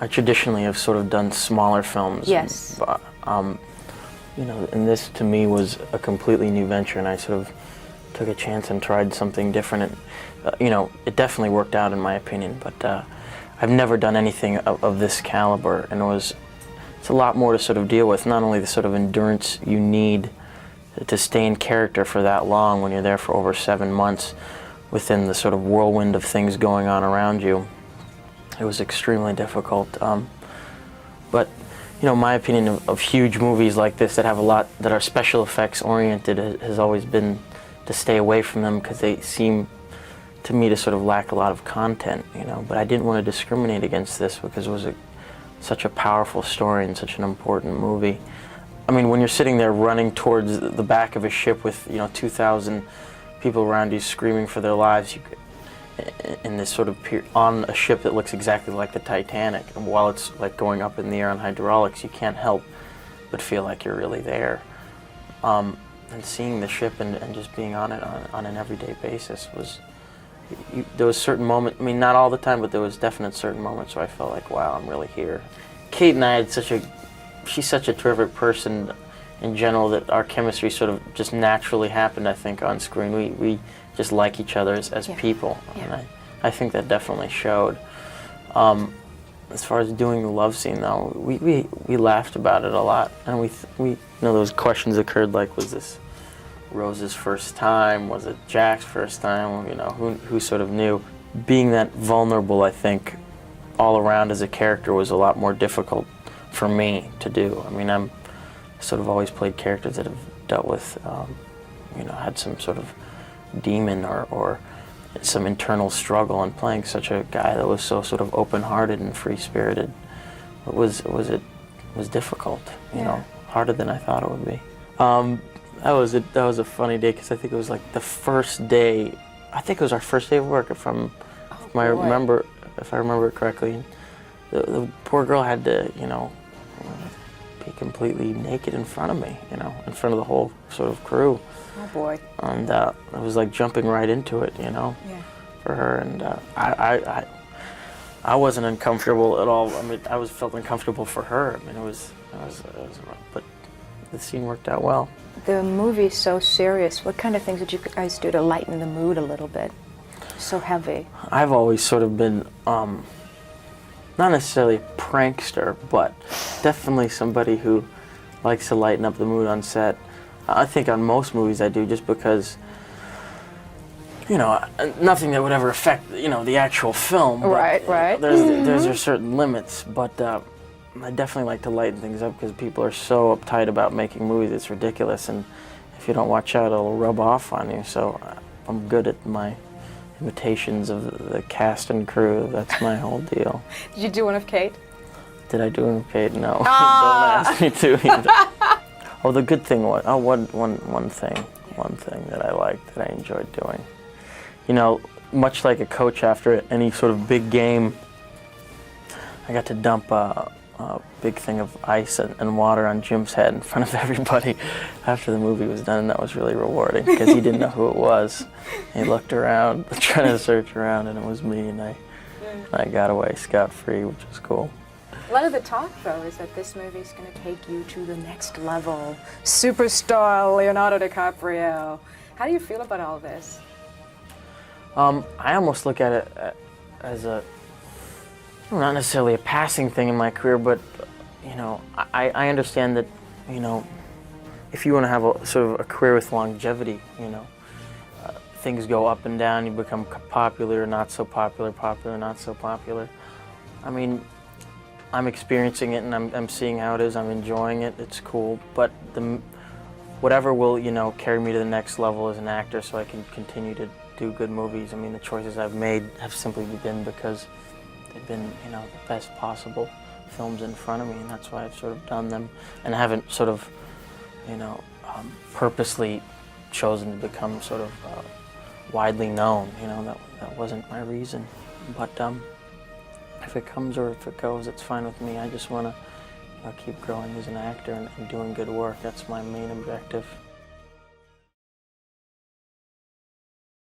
I traditionally have sort of done smaller films. Yes. But, you know, and this to me was a completely new venture, and I sort of took a chance and tried something different. And, you know, it definitely worked out in my opinion, but I've never done anything of this caliber, and it's a lot more to sort of deal with. Not only the sort of endurance you need to stay in character for that long when you're there for over 7 months within the sort of whirlwind of things going on around you. It was extremely difficult. But, you know, my opinion of huge movies like this that have a lot, that are special effects oriented, has always been to stay away from them because they seem to me to sort of lack a lot of content, you know. But I didn't want to discriminate against this because it was such a powerful story and such an important movie. I mean, when you're sitting there running towards the back of a ship with, you know, 2,000 people around you screaming for their lives, in this sort of on a ship that looks exactly like the Titanic, and while it's like going up in the air on hydraulics, you can't help but feel like you're really there. And seeing the ship and just being on it on an everyday basis was, there was certain moments, I mean, not all the time, but there was definite certain moments where I felt like, wow, I'm really here. Kate and I had she's such a terrific person in general that our chemistry sort of just naturally happened, I think, on screen. We just like each other as people, and I think that definitely showed. As far as doing the love scene, though, we laughed about it a lot, and we you know, those questions occurred like, was this Rose's first time? Was it Jack's first time? You know, who sort of knew? Being that vulnerable, I think, all around as a character was a lot more difficult for me to do. I mean, I'm sort of always played characters that have dealt with, you know, had some sort of demon or some internal struggle, and playing such a guy that was so sort of open-hearted and free-spirited, it was difficult, you know, harder than I thought it would be. That was a funny day, because I think it was like the first day, I think it was our first day of work, if I remember it correctly. The poor girl had to, you know, be completely naked in front of me, you know, in front of the whole sort of crew. Oh boy. And I was like jumping right into it, you know, for her, and I wasn't uncomfortable at all. I mean, felt uncomfortable for her. I mean, it was but the scene worked out well. The movie's so serious. What kind of things did you guys do to lighten the mood a little bit? So heavy. I've always sort of been, not necessarily a prankster, but definitely somebody who likes to lighten up the mood on set. I think on most movies I do, just because, you know, nothing that would ever affect, you know, the actual film. Right, right. There's certain limits, but I definitely like to lighten things up because people are so uptight about making movies. It's ridiculous, and if you don't watch out, it'll rub off on you. So I'm good at my imitations of the cast and crew. That's my whole deal. Did you do one of Kate? Did I do one of Kate? No. Don't ask me to either. Oh, the good thing was, one thing that I liked, that I enjoyed doing. You know, much like a coach after any sort of big game, I got to dump a big thing of ice and water on Jim's head in front of everybody after the movie was done, and that was really rewarding because he didn't know who it was. He looked around, trying to search around, and it was me, and I got away scot-free, which was cool. A lot of the talk, though, is that this movie's going to take you to the next level. Superstar Leonardo DiCaprio. How do you feel about all this? I almost look at it as not necessarily a passing thing in my career, but, you know, I understand that, you know, if you want to have a sort of a career with longevity, you know, things go up and down, you become popular, not so popular, popular, not so popular. I mean, I'm experiencing it, and I'm seeing how it is, I'm enjoying it, it's cool, but whatever will, you know, carry me to the next level as an actor so I can continue to do good movies. I mean, the choices I've made have simply been because they've been, you know, the best possible films in front of me, and that's why I've sort of done them, and I haven't sort of, you know, purposely chosen to become sort of widely known. You know, that wasn't my reason. But if it comes or if it goes, it's fine with me. I just want to keep growing as an actor and doing good work. That's my main objective.